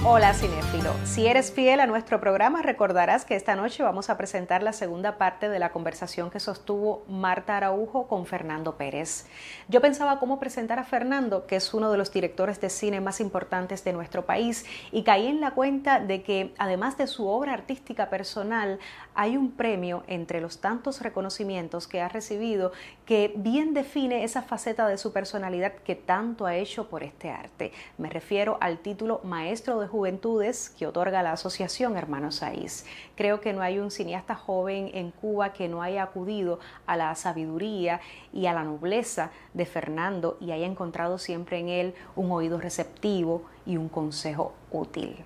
Hola cinéfilo, si eres fiel a nuestro programa recordarás que esta noche vamos a presentar la segunda parte de la conversación que sostuvo Marta Araujo con Fernando Pérez. Yo pensaba cómo presentar a Fernando, que es uno de los directores de cine más importantes de nuestro país, y caí en la cuenta de que además de su obra artística personal, hay un premio entre los tantos reconocimientos que ha recibido que bien define esa faceta de su personalidad que tanto ha hecho por este arte. Me refiero al título Maestro de Juventudes que otorga la Asociación Hermanos Saiz. Creo que no hay un cineasta joven en Cuba que no haya acudido a la sabiduría y a la nobleza de Fernando y haya encontrado siempre en él un oído receptivo y un consejo útil.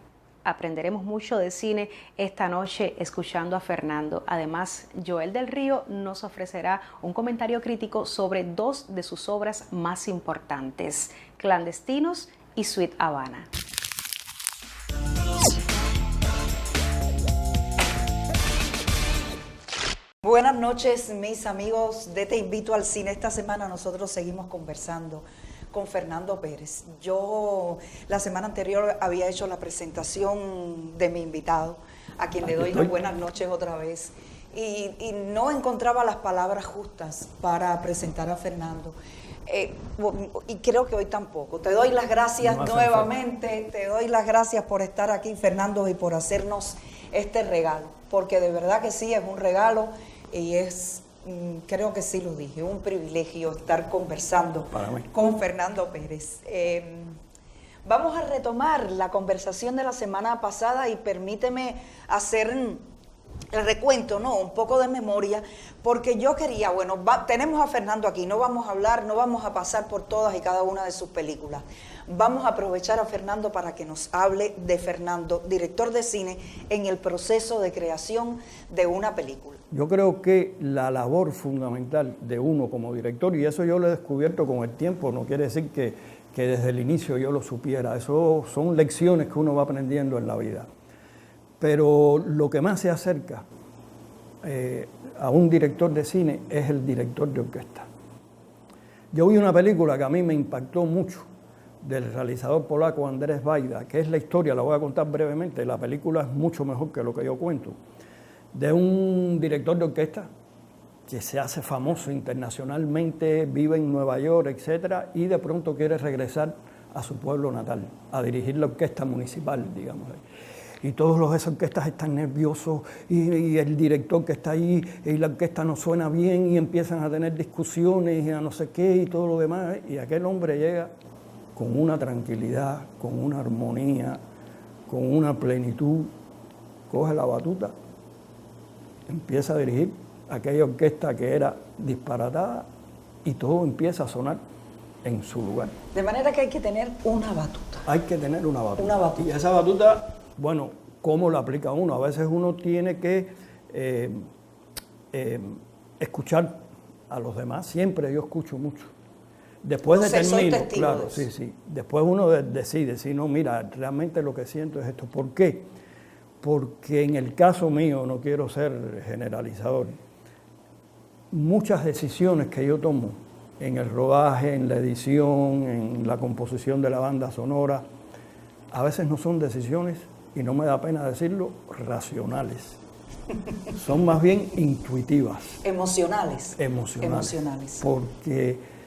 Aprenderemos mucho de cine esta noche escuchando a Fernando. Además, Joel del Río nos ofrecerá un comentario crítico sobre dos de sus obras más importantes, Clandestinos y Sweet Havana. Buenas noches, mis amigos de Te Invito al Cine. Esta semana nosotros seguimos conversando con Fernando Pérez. Yo la semana anterior había hecho la presentación de mi invitado, a quien le doy las buenas noches otra vez, y no encontraba las palabras justas para presentar a Fernando. Y creo que hoy tampoco. Te doy las gracias nuevamente, te doy las gracias por estar aquí, Fernando, y por hacernos este regalo, porque de verdad que sí, es un regalo y es, creo que sí lo dije, un privilegio estar conversando con Fernando Pérez. Vamos a retomar la conversación de la semana pasada y permíteme hacer el recuento, ¿no? Un poco de memoria, porque yo quería, bueno, tenemos a Fernando aquí, no vamos a hablar, no vamos a pasar por todas y cada una de sus películas. Vamos a aprovechar a Fernando para que nos hable de Fernando, director de cine, en el proceso de creación de una película. Yo creo que la labor fundamental de uno como director, y eso yo lo he descubierto con el tiempo, no quiere decir que desde el inicio yo lo supiera, eso son lecciones que uno va aprendiendo en la vida. Pero lo que más se acerca a un director de cine es el director de orquesta. Yo vi una película que a mí me impactó mucho, del realizador polaco Andrzej Wajda, que es la historia, la voy a contar brevemente, la película es mucho mejor que lo que yo cuento, de un director de orquesta que se hace famoso internacionalmente, vive en Nueva York, etcétera, y de pronto quiere regresar a su pueblo natal, a dirigir la orquesta municipal, digamos. Y todos los de esa orquesta están nerviosos y el director que está ahí y la orquesta no suena bien y empiezan a tener discusiones y a no sé qué y todo lo demás. Y aquel hombre llega con una tranquilidad, con una armonía, con una plenitud, coge la batuta, empieza a dirigir aquella orquesta que era disparatada y todo empieza a sonar en su lugar. De manera que hay que tener una batuta. Hay que tener una batuta. Una batuta. Y esa batuta, bueno, ¿cómo la aplica uno? A veces uno tiene que escuchar a los demás. Siempre yo escucho mucho. Después determino, claro, sí. Después uno decide, si no, mira, realmente lo que siento es esto. ¿Por qué? Porque en el caso mío, no quiero ser generalizador, muchas decisiones que yo tomo en el rodaje, en la edición, en la composición de la banda sonora, a veces no son decisiones, y no me da pena decirlo, racionales. Son más bien intuitivas. Emocionales. Porque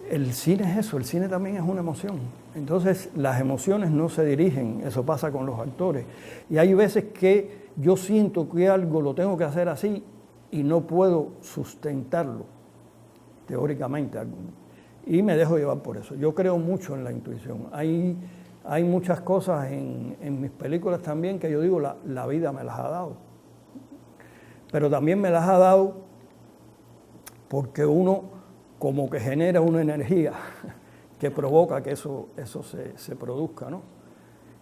el cine es eso, el cine también es una emoción. Entonces las emociones no se dirigen, eso pasa con los actores. Y hay veces que yo siento que algo lo tengo que hacer así y no puedo sustentarlo, teóricamente. Y me dejo llevar por eso. Yo creo mucho en la intuición. Hay muchas cosas en mis películas también que yo digo, la vida me las ha dado. Pero también me las ha dado porque uno como que genera una energía que provoca que eso se produzca, ¿no?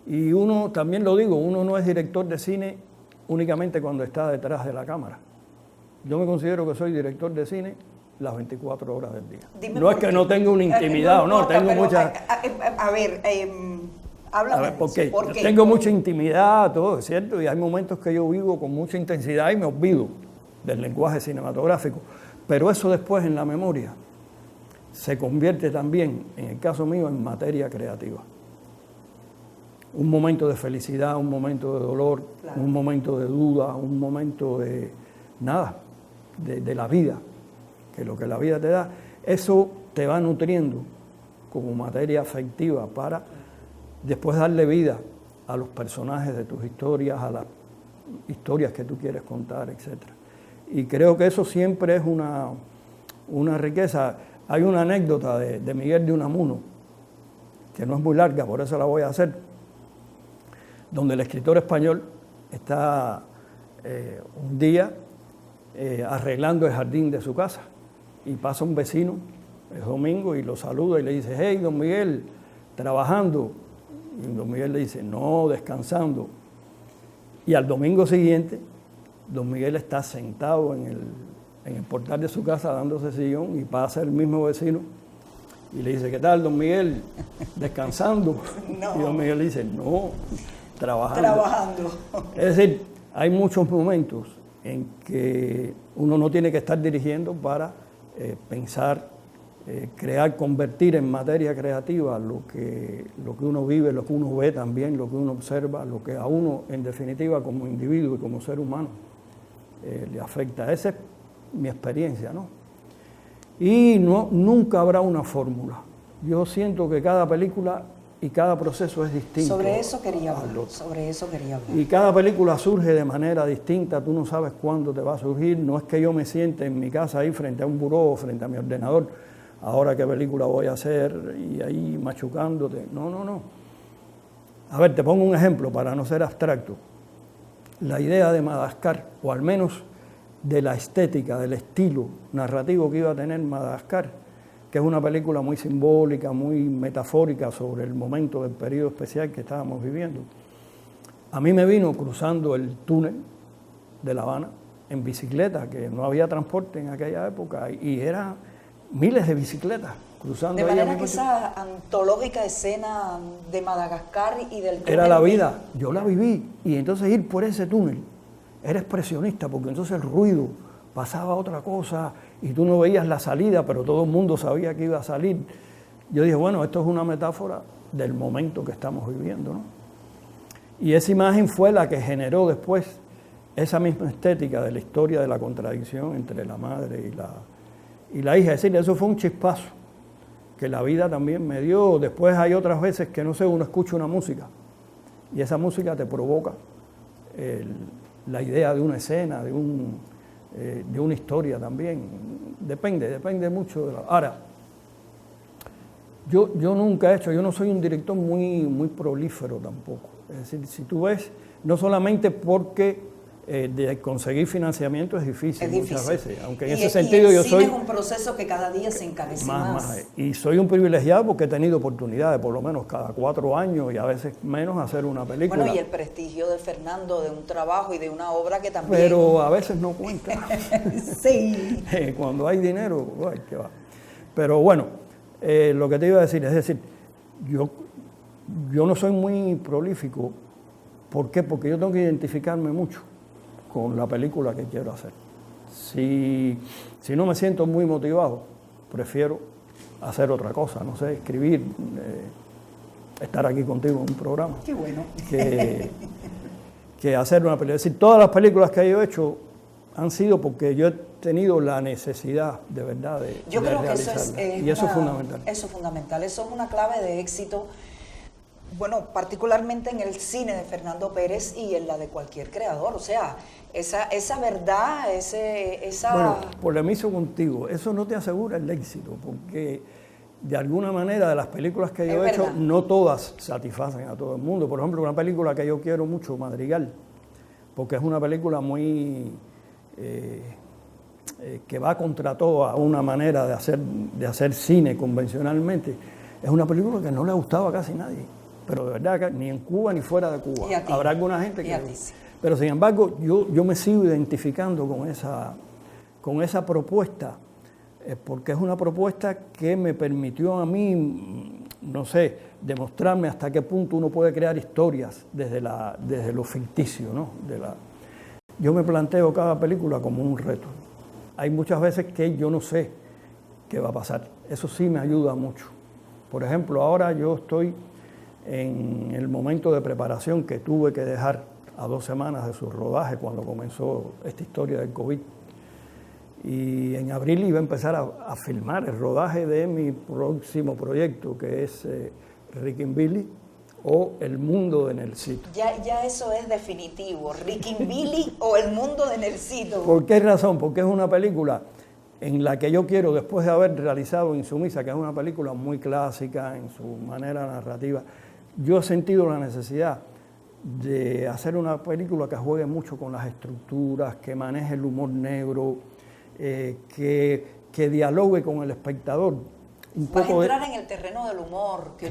Y uno, también lo digo, uno no es director de cine únicamente cuando está detrás de la cámara. Yo me considero que soy director de cine las 24 horas del día. Dime no es que qué. no tenga una intimidad o no, tengo mucha... A ver, háblame ¿Por qué? ¿Por qué? Tengo mucha intimidad, todo, es cierto, y hay momentos que yo vivo con mucha intensidad y me olvido del lenguaje cinematográfico. Pero eso después en la memoria se convierte también, en el caso mío, en materia creativa. Un momento de felicidad, un momento de dolor, claro, un momento de duda, un momento de nada, de la vida, que lo que la vida te da, eso te va nutriendo como materia afectiva para después darle vida a los personajes de tus historias, a las historias que tú quieres contar, etc. Y creo que eso siempre es una riqueza. Hay una anécdota de Miguel de Unamuno, que no es muy larga, por eso la voy a hacer, donde el escritor español está un día arreglando el jardín de su casa y pasa un vecino, es domingo, y lo saluda y le dice: hey, don Miguel, trabajando. Y don Miguel le dice: no, descansando. Y al domingo siguiente, don Miguel está sentado en el portal de su casa dándose sillón y pasa el mismo vecino y le dice: ¿qué tal, don Miguel? ¿Descansando? No. Y don Miguel le dice: no, trabajando. Trabajando. Es decir, hay muchos momentos en que uno no tiene que estar dirigiendo para pensar, crear, convertir en materia creativa lo que uno vive, lo que uno ve también, lo que uno observa, lo que a uno, en definitiva, como individuo y como ser humano, le afecta. Esa es mi experiencia, ¿no? Y nunca habrá una fórmula. Yo siento que cada película y cada proceso es distinto. Sobre eso quería hablar. Y cada película surge de manera distinta, tú no sabes cuándo te va a surgir. No es que yo me siente en mi casa ahí frente a un buró, frente a mi ordenador, ahora qué película voy a hacer, y ahí machucándote. No. A ver, te pongo un ejemplo para no ser abstracto. La idea de Madagascar, o al menos de la estética, del estilo narrativo que iba a tener Madagascar, que es una película muy simbólica, muy metafórica sobre el momento del periodo especial que estábamos viviendo. A mí me vino cruzando el túnel de La Habana en bicicleta, que no había transporte en aquella época, y eran miles de bicicletas cruzando. De manera que esa antológica escena de Madagascar y del túnel... Era la vida, yo la viví, y entonces ir por ese túnel era expresionista, porque entonces el ruido pasaba a otra cosa y tú no veías la salida, pero todo el mundo sabía que iba a salir. Yo dije, bueno, esto es una metáfora del momento que estamos viviendo, ¿no? Y esa imagen fue la que generó después esa misma estética de la historia de la contradicción entre la madre y la hija. Es decir, eso fue un chispazo que la vida también me dio. Después hay otras veces que, no sé, uno escucha una música y esa música te provoca la idea de una escena, de una historia también. Depende mucho de la... Ahora, yo nunca he hecho, yo no soy un director muy prolífero tampoco. Es decir, si tú ves, no solamente porque de conseguir financiamiento es difícil muchas veces, aunque en ese sentido yo soy... es un proceso que cada día se encarece más. Y soy un privilegiado porque he tenido oportunidades, por lo menos cada 4 años y a veces menos, hacer una película. Bueno, y el prestigio de Fernando, de un trabajo y de una obra que también... Pero a veces no cuenta. Sí. Cuando hay dinero, ay, qué va. Pero bueno, lo que te iba a decir, es decir, yo no soy muy prolífico. ¿Por qué? Porque yo tengo que identificarme mucho con la película que quiero hacer. Si no me siento muy motivado, prefiero hacer otra cosa, no sé, escribir, estar aquí contigo en un programa. Qué bueno. Que hacer una película. Es decir, todas las películas que yo he hecho han sido porque yo he tenido la necesidad de verdad de Yo creo que eso y eso es fundamental. Eso es fundamental, eso es una clave de éxito, bueno, particularmente en el cine de Fernando Pérez y en la de cualquier creador, o sea, esa verdad, esa... Bueno, polemizo contigo, eso no te asegura el éxito, porque de alguna manera de las películas que yo he hecho, no todas satisfacen a todo el mundo. Por ejemplo, una película que yo quiero mucho, Madrigal, porque es una película muy... que va contra toda una manera de hacer cine convencionalmente, es una película que no le gustaba a casi nadie, pero de verdad que ni en Cuba ni fuera de Cuba. Habrá alguna gente que... Pero sin embargo, yo me sigo identificando con esa propuesta, porque es una propuesta que me permitió a mí, no sé, demostrarme hasta qué punto uno puede crear historias desde lo ficticio, ¿no? Yo me planteo cada película como un reto. Hay muchas veces que yo no sé qué va a pasar. Eso sí me ayuda mucho. Por ejemplo, ahora yo estoy en el momento de preparación que tuve que dejar a 2 semanas de su rodaje cuando comenzó esta historia del COVID. Y en abril iba a empezar a filmar el rodaje de mi próximo proyecto, que es Ricky and Billy, o El mundo de Nelsito. Ya eso es definitivo, Ricky and Billy o El mundo de Nelsito. ¿Por qué razón? Porque es una película en la que yo quiero, después de haber realizado Insumisa, que es una película muy clásica en su manera narrativa, yo he sentido la necesidad de hacer una película que juegue mucho con las estructuras, que maneje el humor negro, que dialogue con el espectador. Vas a entrar en el terreno del humor, que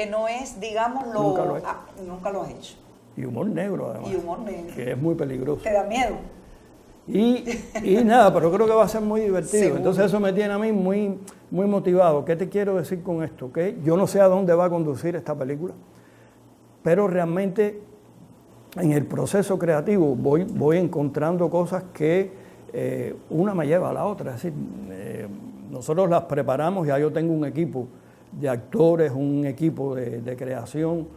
no es, digámoslo, nunca lo has hecho. Y humor negro, además. Y humor negro. Que es muy peligroso. ¿Te da miedo? Y nada, pero creo que va a ser muy divertido. Seguro. Entonces eso me tiene a mí muy, muy motivado. ¿Qué te quiero decir con esto? Que yo no sé a dónde va a conducir esta película, pero realmente en el proceso creativo voy encontrando cosas que una me lleva a la otra. Es decir, nosotros las preparamos, ya yo tengo un equipo de actores, un equipo de creación,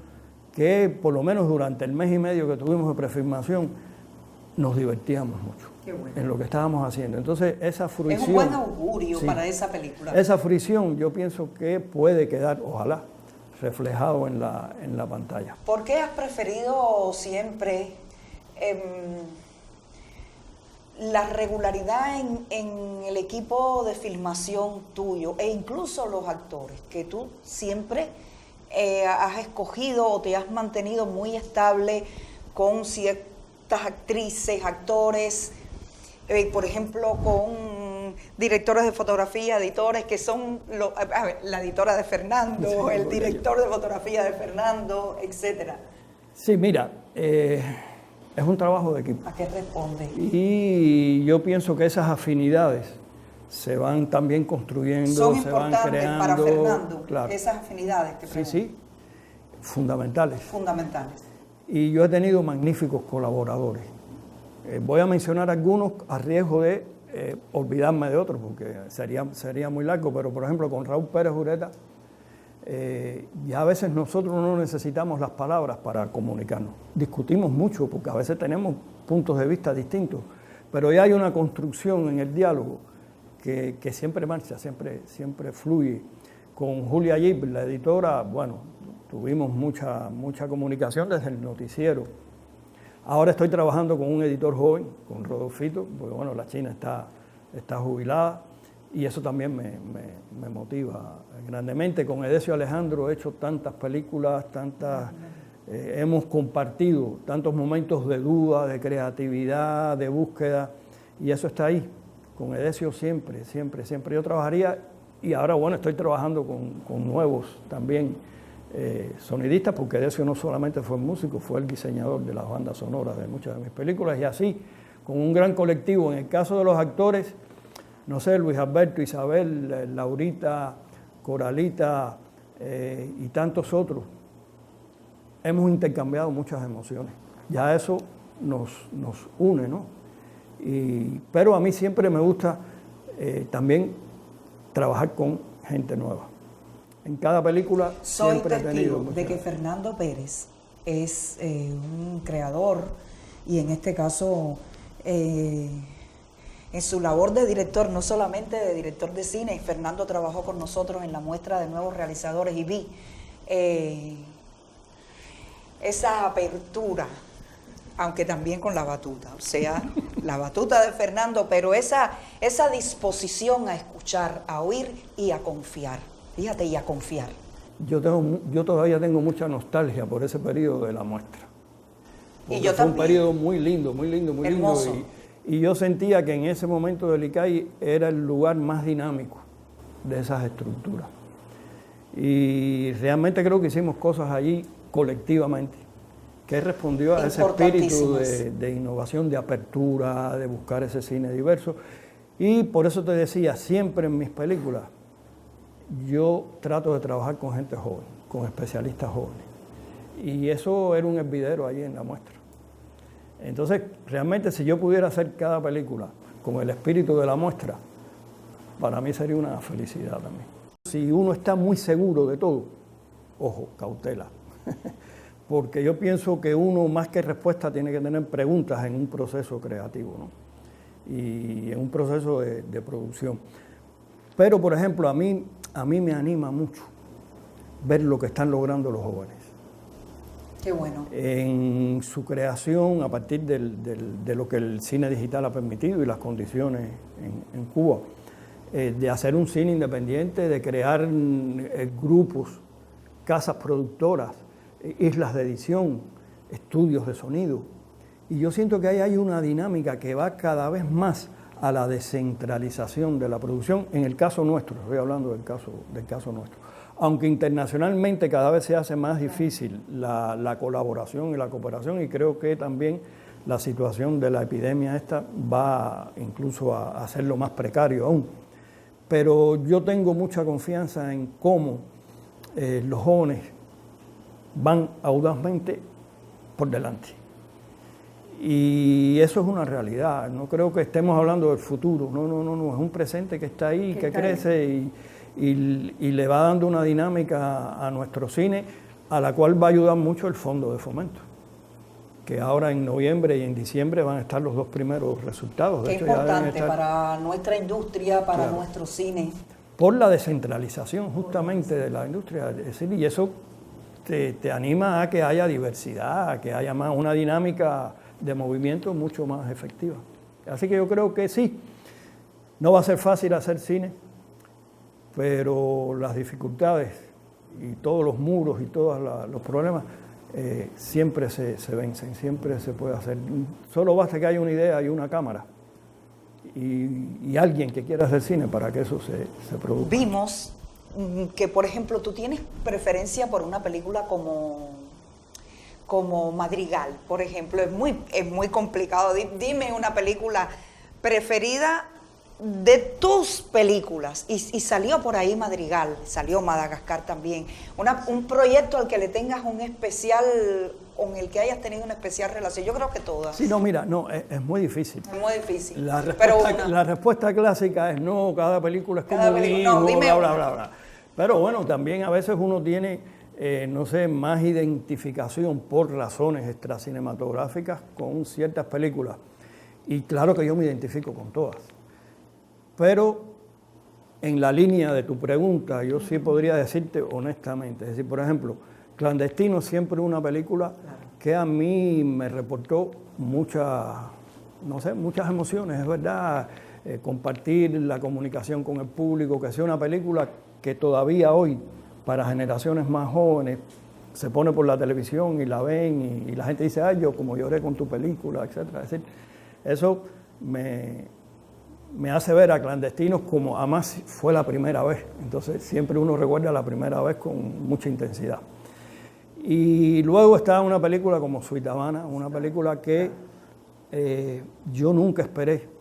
que por lo menos durante el mes y medio que tuvimos de prefilmación, nos divertíamos mucho en lo que estábamos haciendo. Entonces, esa fruición... Es un buen augurio para esa película. Esa fruición yo pienso que puede quedar, ojalá, reflejado en la pantalla. ¿Por qué has preferido siempre la regularidad en el equipo de filmación tuyo e incluso los actores, que tú siempre has escogido o te has mantenido muy estable con ciertas actrices, actores, por ejemplo, con directores de fotografía, editores, que son la editora de Fernando, el director de fotografía de Fernando, etcétera? Sí, mira, es un trabajo de equipo. ¿A qué responde? Y yo pienso que esas afinidades se van también construyendo, se van creando. Son importantes para Fernando, claro. Esas afinidades que pregunto. Sí, fundamentales. Fundamentales. Y yo he tenido magníficos colaboradores. Voy a mencionar algunos a riesgo de olvidarme de otros, porque sería muy largo, pero por ejemplo con Raúl Pérez Ureta, ya a veces nosotros no necesitamos las palabras para comunicarnos. Discutimos mucho porque a veces tenemos puntos de vista distintos, pero ya hay una construcción en el diálogo que siempre marcha, siempre fluye. Con Julia Yip, la editora, bueno, tuvimos mucha comunicación desde el noticiero. Ahora estoy trabajando con un editor joven, con Rodolfito, porque bueno, la China está jubilada y eso también me motiva grandemente. Con Edesio Alejandro he hecho tantas películas, hemos compartido tantos momentos de duda, de creatividad, de búsqueda, y eso está ahí. Con Edesio siempre yo trabajaría, y ahora bueno, estoy trabajando con nuevos también sonidistas, porque Edesio no solamente fue músico, fue el diseñador de las bandas sonoras de muchas de mis películas, y así, con un gran colectivo. En el caso de los actores, no sé, Luis Alberto, Isabel, Laurita, Coralita y tantos otros, hemos intercambiado muchas emociones. Ya eso nos une, ¿no? Pero a mí siempre me gusta también trabajar con gente nueva. En cada película siempre he tenido... Soy testigo de que Fernando Pérez es un creador y en este caso en su labor de director, no solamente de director de cine. Fernando trabajó con nosotros en la muestra de nuevos realizadores y vi esa apertura, aunque también con la batuta, o sea, la batuta de Fernando, pero esa disposición a escuchar, a oír y a confiar, fíjate, y a confiar. Yo todavía tengo mucha nostalgia por ese periodo de la muestra. Y yo fue también. un periodo muy lindo, muy lindo, muy Hermoso. lindo. Y yo sentía que en ese momento del ICAI era el lugar más dinámico de esas estructuras. Y realmente creo que hicimos cosas allí colectivamente, que respondió a ese espíritu de innovación, de apertura, de buscar ese cine diverso. Y por eso te decía, siempre en mis películas, yo trato de trabajar con gente joven, con especialistas jóvenes. Y eso era un hervidero allí en la muestra. Entonces, realmente si yo pudiera hacer cada película con el espíritu de la muestra, para mí sería una felicidad también. Si uno está muy seguro de todo, ojo, cautela. Porque yo pienso que uno más que respuesta tiene que tener preguntas en un proceso creativo, ¿no? Y en un proceso de producción. Pero, por ejemplo, a mí me anima mucho ver lo que están logrando los jóvenes. Qué bueno. En su creación, a partir de lo que el cine digital ha permitido y las condiciones en Cuba, de hacer un cine independiente, de crear grupos, casas productoras, islas de edición, estudios de sonido. Y yo siento que ahí hay una dinámica que va cada vez más a la descentralización de la producción, en el caso nuestro, estoy hablando del caso nuestro. Aunque internacionalmente cada vez se hace más difícil la colaboración y la cooperación, y creo que también la situación de la epidemia esta va incluso a hacerlo más precario aún. Pero yo tengo mucha confianza en cómo los jóvenes van audazmente por delante. Y eso es una realidad. No creo que estemos hablando del futuro. No. Es un presente que está ahí, que crece y le va dando una dinámica a nuestro cine, a la cual va a ayudar mucho el Fondo de Fomento, que ahora en noviembre y en diciembre van a estar los dos primeros resultados. Qué importante para nuestra industria, para nuestro cine. Por la descentralización justamente de la industria del cine, y eso te anima a que haya diversidad, a que haya más una dinámica de movimiento mucho más efectiva. Así que yo creo que sí, no va a ser fácil hacer cine, pero las dificultades y todos los muros y todos los problemas siempre se vencen, siempre se puede hacer. Solo basta que haya una idea y una cámara y alguien que quiera hacer cine para que eso se produzca. Vimos que, por ejemplo, tú tienes preferencia por una película como Madrigal, por ejemplo. Es muy complicado. Dime una película preferida de tus películas. Y salió por ahí Madrigal, salió Madagascar también. Un proyecto al que le tengas un especial, con el que hayas tenido una especial relación. Yo creo que todas. Sí, no, mira, no, es muy difícil. Es muy difícil. La respuesta clásica es no, cada película es como un hijo, bla. Pero bueno, también a veces uno tiene, más identificación por razones extracinematográficas con ciertas películas. Y claro que yo me identifico con todas. Pero en la línea de tu pregunta, yo sí podría decirte honestamente, es decir, por ejemplo, Clandestino siempre una película que a mí me reportó muchas emociones, es verdad, compartir la comunicación con el público, que sea una película que todavía hoy, para generaciones más jóvenes, se pone por la televisión y la ven y la gente dice, ay, yo como lloré con tu película, etc. Es decir, eso me hace ver a Clandestinos como además fue la primera vez. Entonces siempre uno recuerda la primera vez con mucha intensidad. Y luego está una película como Sweet Havana, una película que yo nunca esperé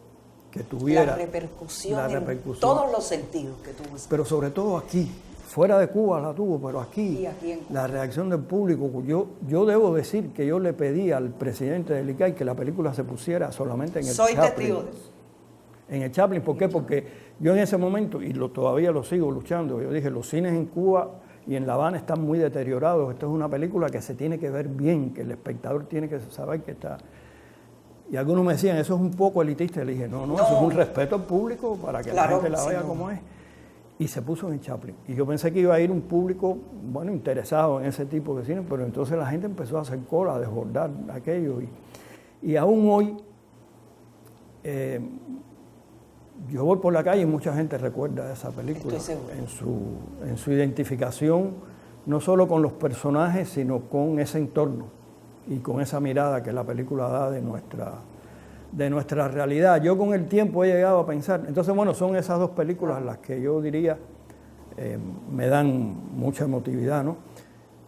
que tuviera la repercusión en todos los sentidos que tuvo. Pero sobre todo aquí, fuera de Cuba la tuvo, pero aquí en Cuba, la reacción del público. Yo debo decir que yo le pedí al presidente del ICAI que la película se pusiera solamente en el Chaplin. Soy testigo de eso. En el Chaplin, ¿por qué? Porque yo en ese momento, y todavía lo sigo luchando, yo dije, los cines en Cuba y en La Habana están muy deteriorados, esto es una película que se tiene que ver bien, que el espectador tiene que saber que está. Y algunos me decían, eso es un poco elitista. Y le dije, no, eso es un respeto al público para que la gente la vea como es. Y se puso en Chaplin. Y yo pensé que iba a ir un público, bueno, interesado en ese tipo de cine, pero entonces la gente empezó a hacer cola, a desbordar aquello. Y aún hoy, yo voy por la calle y mucha gente recuerda esa película en su identificación, no solo con los personajes, sino con ese entorno y con esa mirada que la película da de nuestra realidad. Yo con el tiempo he llegado a pensar, entonces bueno, son esas dos películas las que yo diría me dan mucha emotividad, ¿no?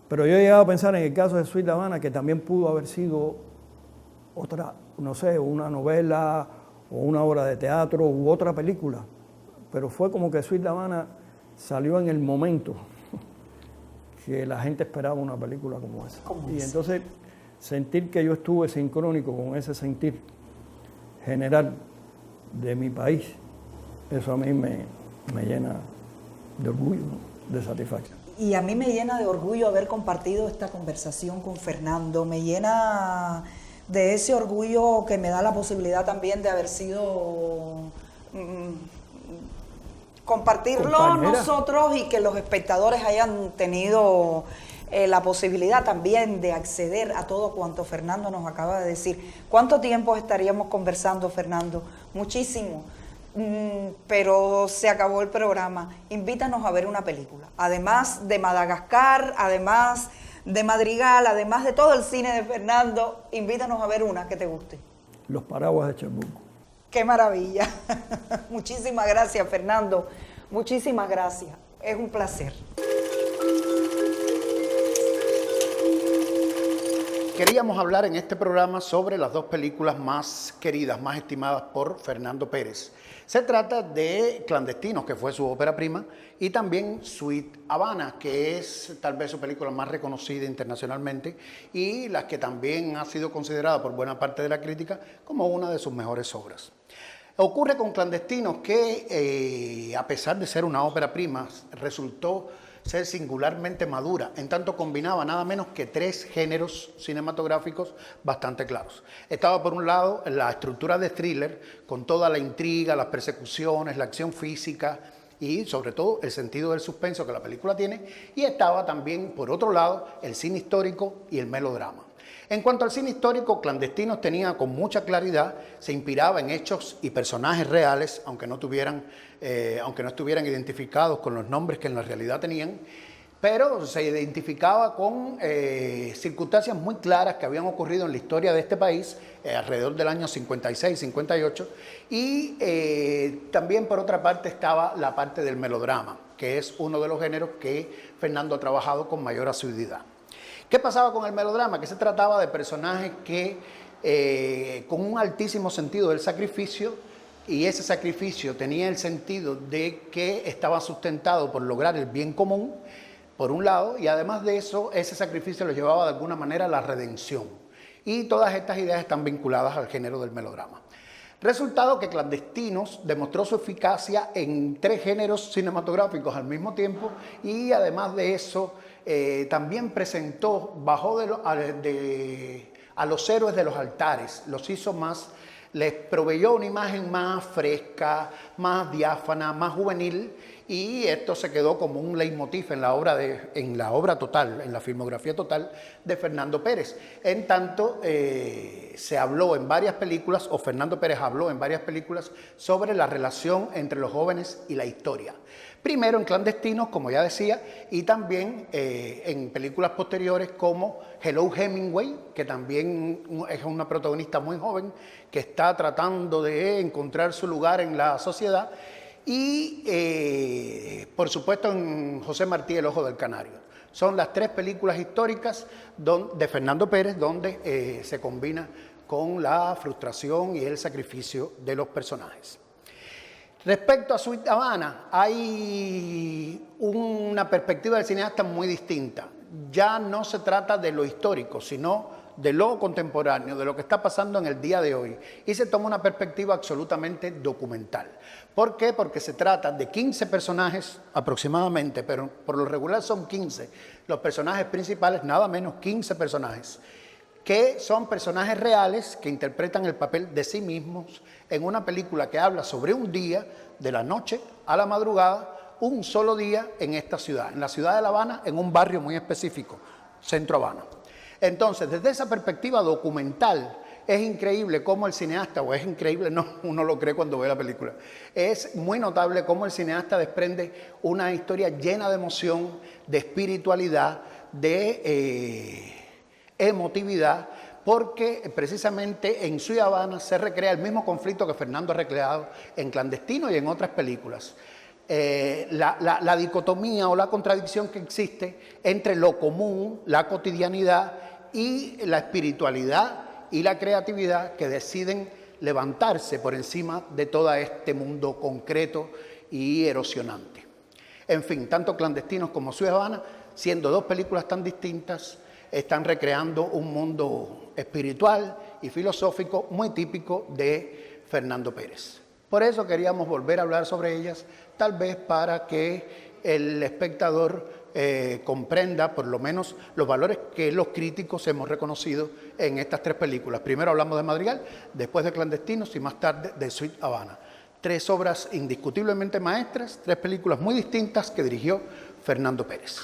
Pero yo he llegado a pensar en el caso de Sweet Havana, que también pudo haber sido otra, no sé, una novela o una obra de teatro u otra película, pero fue como que Sweet Havana salió en el momento que la gente esperaba una película como esa. Y entonces sentir que yo estuve sincrónico con ese sentir general de mi país, eso a mí me llena de orgullo, ¿no? De satisfacción. Y a mí me llena de orgullo haber compartido esta conversación con Fernando, me llena de ese orgullo que me da la posibilidad también de haber sido compartirlo compañera. Nosotros y que los espectadores hayan tenido la posibilidad también de acceder a todo cuanto Fernando nos acaba de decir. ¿Cuánto tiempo estaríamos conversando, Fernando? Muchísimo. Pero se acabó el programa. Invítanos a ver una película. Además de Madagascar, además de Madrigal, además de todo el cine de Fernando, invítanos a ver una que te guste. Los paraguas de Cherburgo. ¡Qué maravilla! Muchísimas gracias, Fernando. Muchísimas gracias. Es un placer. Queríamos hablar en este programa sobre las dos películas más queridas, más estimadas por Fernando Pérez. Se trata de Clandestinos, que fue su ópera prima, y también Sweet Havana, que es tal vez su película más reconocida internacionalmente y la que también ha sido considerada por buena parte de la crítica como una de sus mejores obras. Ocurre con Clandestinos que, a pesar de ser una ópera prima, resultó ser singularmente madura, en tanto combinaba nada menos que 3 géneros cinematográficos bastante claros. Estaba por un lado la estructura de thriller, con toda la intriga, las persecuciones, la acción física y sobre todo el sentido del suspenso que la película tiene, y estaba también por otro lado el cine histórico y el melodrama. En cuanto al cine histórico, Clandestinos tenía con mucha claridad, se inspiraba en hechos y personajes reales, aunque no estuvieran identificados con los nombres que en la realidad tenían, pero se identificaba con circunstancias muy claras que habían ocurrido en la historia de este país alrededor del año 56, 58, y también por otra parte estaba la parte del melodrama, que es uno de los géneros que Fernando ha trabajado con mayor asiduidad. ¿Qué pasaba con el melodrama? Que se trataba de personajes que con un altísimo sentido del sacrificio, y ese sacrificio tenía el sentido de que estaba sustentado por lograr el bien común, por un lado, y además de eso, ese sacrificio lo llevaba de alguna manera a la redención. Y todas estas ideas están vinculadas al género del melodrama. Resultado que Clandestinos demostró su eficacia en 3 géneros cinematográficos al mismo tiempo, y además de eso también presentó, bajó a los héroes de los altares, los hizo más, les proveyó una imagen más fresca, más diáfana, más juvenil, y esto se quedó como un leitmotiv en la obra total, en la filmografía total de Fernando Pérez. En tanto, se habló en varias películas, o Fernando Pérez habló en varias películas, sobre la relación entre los jóvenes y la historia. Primero en Clandestinos, como ya decía, y también en películas posteriores como Hello Hemingway, que también es una protagonista muy joven que está tratando de encontrar su lugar en la sociedad, y por supuesto en José Martí, El Ojo del Canario. Son las 3 películas históricas de Fernando Pérez donde se combina con la frustración y el sacrificio de los personajes. Respecto a Sweet Havana, hay una perspectiva del cineasta muy distinta. Ya no se trata de lo histórico, sino de lo contemporáneo, de lo que está pasando en el día de hoy. Y se toma una perspectiva absolutamente documental. ¿Por qué? Porque se trata de 15 personajes aproximadamente, pero por lo regular son 15. Los personajes principales, nada menos 15 personajes, que son personajes reales que interpretan el papel de sí mismos en una película que habla sobre un día, de la noche a la madrugada, un solo día en esta ciudad, en la ciudad de La Habana, en un barrio muy específico, Centro Habana. Entonces, desde esa perspectiva documental, es increíble cómo el cineasta, o es increíble, no, uno lo cree cuando ve la película, es muy notable cómo el cineasta desprende una historia llena de emoción, de espiritualidad, de emotividad, porque precisamente en Ciudad Habana se recrea el mismo conflicto que Fernando ha recreado en Clandestino y en otras películas. La dicotomía o la contradicción que existe entre lo común, la cotidianidad y la espiritualidad y la creatividad que deciden levantarse por encima de todo este mundo concreto y erosionante. En fin, tanto Clandestinos como Ciudad Habana, siendo dos películas tan distintas, están recreando un mundo espiritual y filosófico muy típico de Fernando Pérez. Por eso queríamos volver a hablar sobre ellas, tal vez para que el espectador comprenda por lo menos los valores que los críticos hemos reconocido en estas tres películas. Primero hablamos de Madrigal, después de Clandestinos y más tarde de Sweet Habana. Tres obras indiscutiblemente maestras, tres películas muy distintas que dirigió Fernando Pérez.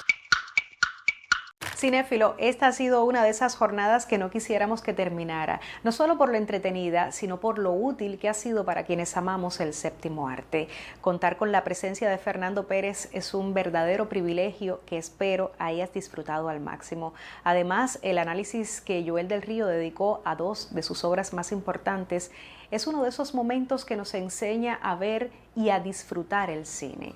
Cinéfilo, esta ha sido una de esas jornadas que no quisiéramos que terminara, no solo por lo entretenida, sino por lo útil que ha sido para quienes amamos el séptimo arte. Contar con la presencia de Fernando Pérez es un verdadero privilegio que espero hayas disfrutado al máximo. Además, el análisis que Joel del Río dedicó a dos de sus obras más importantes es uno de esos momentos que nos enseña a ver y a disfrutar el cine.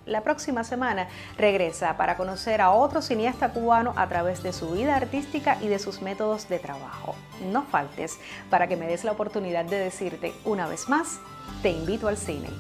La próxima semana regresa para conocer a otro cineasta cubano a través de su vida artística y de sus métodos de trabajo. No faltes para que me des la oportunidad de decirte una vez más, te invito al cine.